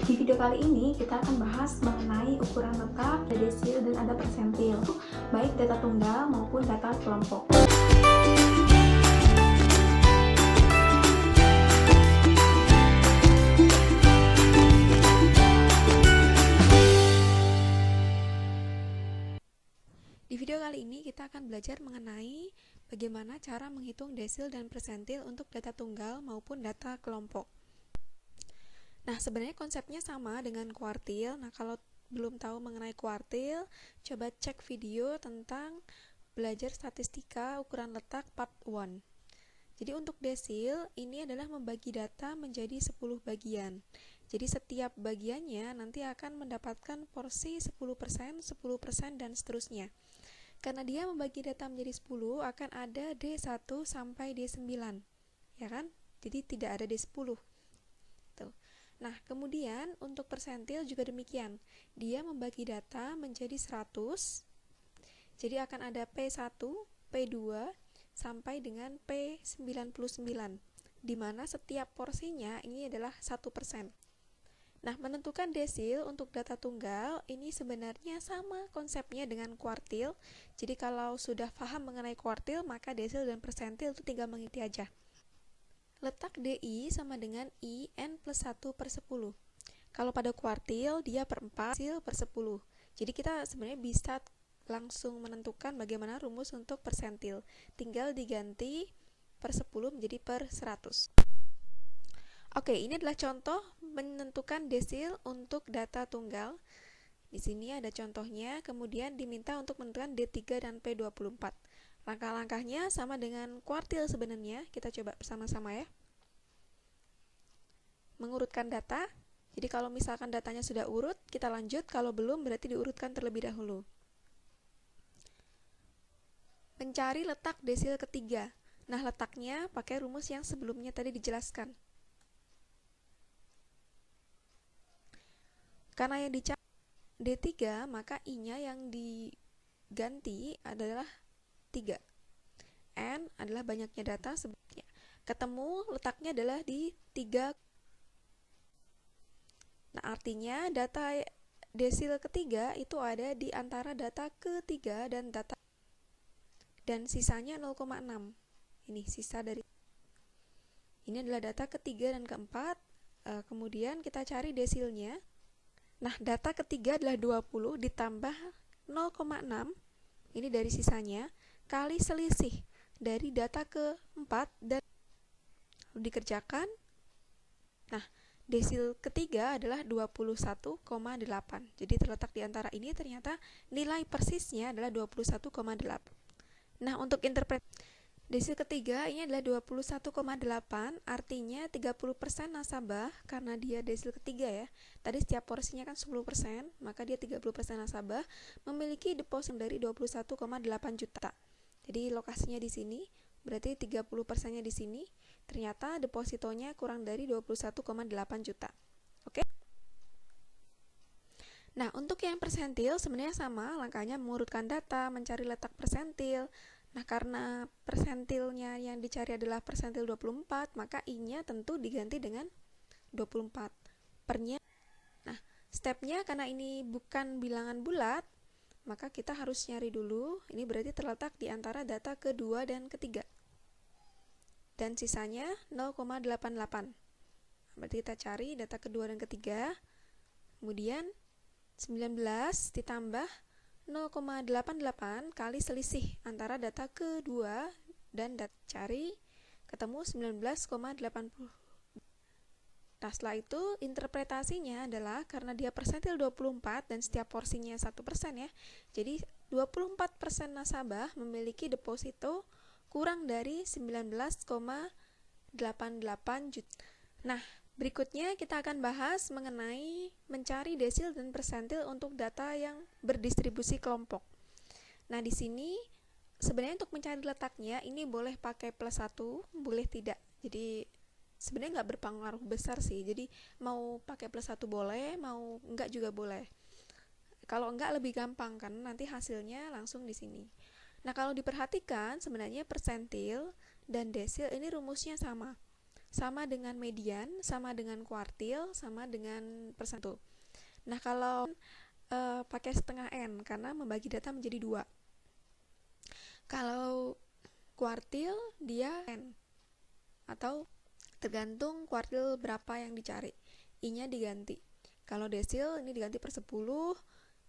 Di video kali ini kita akan bahas mengenai ukuran letak, ada desil, dan ada persentil, baik data tunggal maupun data kelompok. Di video kali ini kita akan belajar mengenai bagaimana cara menghitung desil dan persentil untuk data tunggal maupun data kelompok. Nah, sebenarnya konsepnya sama dengan kuartil. Nah, kalau belum tahu mengenai kuartil, coba cek video tentang belajar statistika ukuran letak part 1. Jadi untuk desil, ini adalah membagi data menjadi 10 bagian. Jadi setiap bagiannya nanti akan mendapatkan porsi 10%, 10%, dan seterusnya. Karena dia membagi data menjadi 10, akan ada D1 sampai D9. Ya kan? Jadi tidak ada D10. Tuh. Nah, kemudian untuk persentil juga demikian. Dia membagi data menjadi 100. Jadi akan ada P1, P2, sampai dengan P99, di mana setiap porsinya ini adalah 1%. Nah, menentukan desil untuk data tunggal ini sebenarnya sama konsepnya dengan kuartil. Jadi kalau sudah paham mengenai kuartil, maka desil dan persentil itu tinggal mengikuti aja. Letak DI sama dengan I N plus 1 per 10. Kalau pada kuartil, dia per 4, desil per 10. Jadi kita sebenarnya bisa langsung menentukan bagaimana rumus untuk persentil. Tinggal diganti per 10 menjadi per 100. Oke, ini adalah contoh menentukan desil untuk data tunggal. Di sini ada contohnya, kemudian diminta untuk menentukan D3 dan P24. Langkah-langkahnya sama dengan kuartil sebenarnya. Kita coba bersama-sama ya. Mengurutkan data. Jadi kalau misalkan datanya sudah urut, kita lanjut. Kalau belum, berarti diurutkan terlebih dahulu. Mencari letak desil ketiga. Nah, letaknya pakai rumus yang sebelumnya tadi dijelaskan. Karena yang dicari D3, maka I-nya yang diganti adalah 3. N adalah banyaknya data sebutnya. Ketemu letaknya adalah di 3. Nah, artinya data desil ketiga itu ada di antara data ketiga dan data, dan sisanya 0,6. Ini sisa dari ini adalah data ketiga dan keempat. Kemudian kita cari desilnya. Nah, data ketiga adalah 20 ditambah 0,6. Ini dari sisanya kali selisih dari data keempat dan dikerjakan. Nah, desil ketiga adalah 21,8. Jadi terletak di antara ini ternyata nilai persisnya adalah 21,8. Nah, untuk desil ketiga ini adalah 21,8, artinya 30% nasabah, karena dia desil ketiga ya. Tadi setiap porsinya kan 10%, maka dia 30% nasabah memiliki deposit dari 21,8 juta. Jadi lokasinya di sini, berarti 30%-nya di sini. Ternyata depositonya kurang dari 21,8 juta. Oke? Nah, untuk yang persentil sebenarnya sama, langkahnya mengurutkan data, mencari letak persentil. Nah, karena persentilnya yang dicari adalah persentil 24, maka I-nya tentu diganti dengan 24. Pernya. Nah, stepnya karena ini bukan bilangan bulat, maka kita harus nyari dulu. Ini berarti terletak di antara data kedua dan ketiga. Dan sisanya 0,88. Berarti kita cari data kedua dan ketiga. Kemudian 19 ditambah 0,88 kali selisih antara data kedua dan data cari, ketemu 19,80. Nah, setelah itu interpretasinya adalah karena dia persentil 24 dan setiap porsinya 1% ya. Jadi 24% nasabah memiliki deposito kurang dari 19,88 juta. Nah, berikutnya kita akan bahas mengenai mencari desil dan persentil untuk data yang berdistribusi kelompok. Nah, di sini sebenarnya untuk mencari letaknya ini boleh pakai plus 1, boleh tidak. Jadi sebenarnya nggak berpengaruh besar sih. Jadi mau pakai plus 1 boleh, mau enggak juga boleh. Kalau enggak lebih gampang kan nanti hasilnya langsung di sini. Nah, kalau diperhatikan sebenarnya persentil dan desil ini rumusnya sama. sama dengan median, sama dengan kuartil, sama dengan persentil. Nah, kalau pakai setengah N karena membagi data menjadi 2. Kalau kuartil dia N, atau tergantung kuartil berapa yang dicari. I-nya diganti. Kalau desil ini diganti per 10,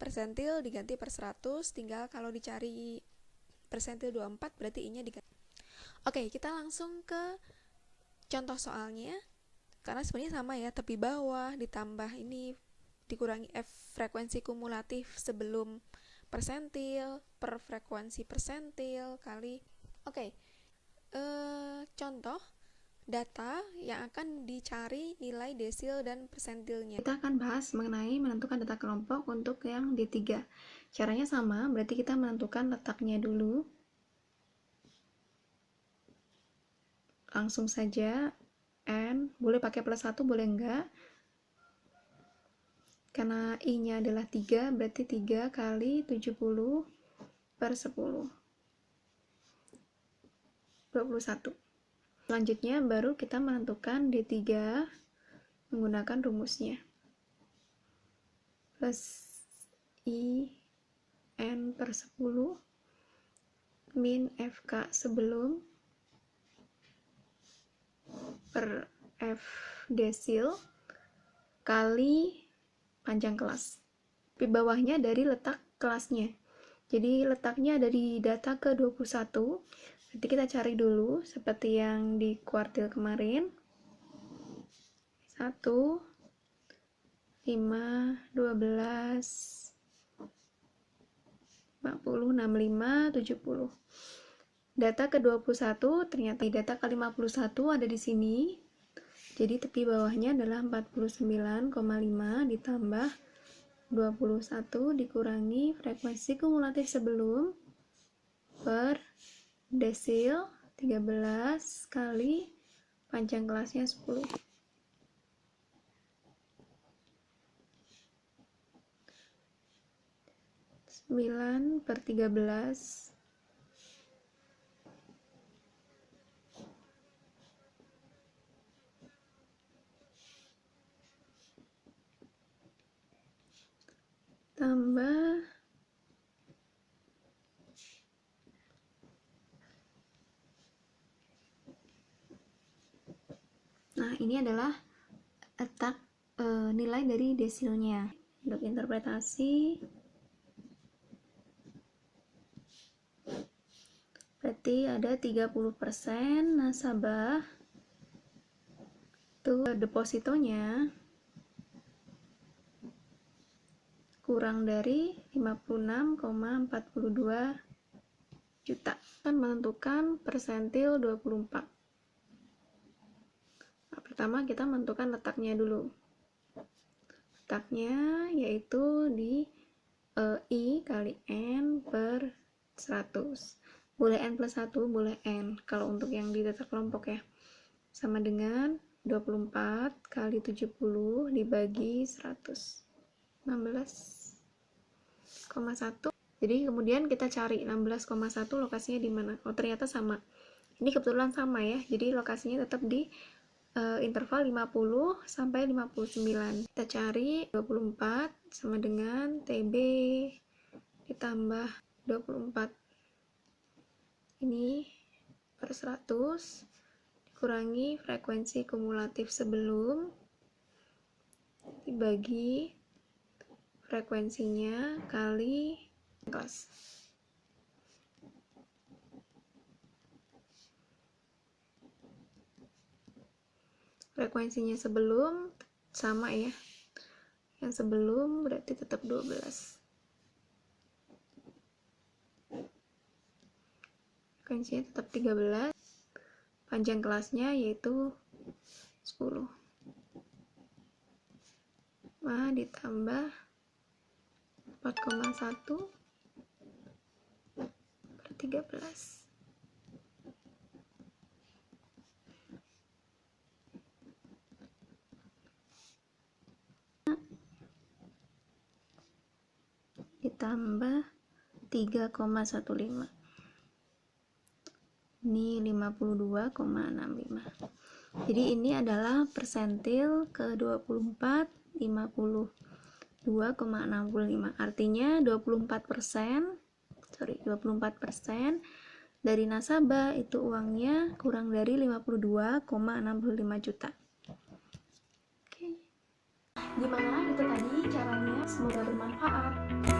persentil diganti per 100, tinggal kalau dicari persentil 24 berarti I-nya diganti. Oke, kita langsung ke contoh soalnya. Karena sebenarnya sama ya, tepi bawah ditambah ini dikurangi F frekuensi kumulatif sebelum persentil per frekuensi persentil kali. Oke, contoh data yang akan dicari nilai desil dan persentilnya. Kita akan bahas mengenai menentukan data kelompok untuk yang D3. Caranya sama, berarti kita menentukan letaknya dulu. Langsung saja N, boleh pakai plus 1, boleh enggak. Karena I-nya adalah 3, berarti 3 kali 70 per 10. 21. Selanjutnya baru kita menentukan D3 menggunakan rumusnya. Plus I N per 10 min FK sebelum per F desil kali panjang kelas. Di bawahnya dari letak kelasnya. Jadi letaknya dari data ke 21. Nanti kita cari dulu seperti yang di kuartil kemarin. 1, 5, 12, 50, 65, 70. Data ke 21 ternyata di data ke 51 ada di sini. Jadi tepi bawahnya adalah 49,5 ditambah 21 dikurangi frekuensi kumulatif sebelum per desil 13 kali panjang kelasnya 10. 9 per 13 tambah 5. Nah, ini adalah letak nilai dari desilnya. Untuk interpretasi berarti ada 30% nasabah tuh depositonya kurang dari 56,42 juta. Akan menentukan persentil 24. Nah, pertama kita menentukan letaknya dulu. Letaknya yaitu di I kali N per 100. Boleh N plus 1, boleh N. Kalau untuk yang di data kelompok ya. Sama dengan 24 kali 70 dibagi 100. 16,1. Jadi kemudian kita cari 16,1 lokasinya di mana. Oh, ternyata sama. Ini kebetulan sama ya. Jadi lokasinya tetap di interval 50 sampai 59. Kita cari 24 sama dengan TB ditambah 24. Ini per 100 dikurangi frekuensi kumulatif sebelum dibagi frekuensinya kali kelas. Frekuensinya sebelum sama ya. Yang sebelum berarti tetap 12. Frekuensinya tetap 13. Panjang kelasnya yaitu 10. Nah, ditambah 4,1 per 13. Ditambah 3,15. Ini 52,65. Jadi ini adalah persentil ke 24, 52,65. Artinya 24% dari nasabah itu uangnya kurang dari 52,65 juta. Oke. Gimana itu tadi caranya? Semoga bermanfaat.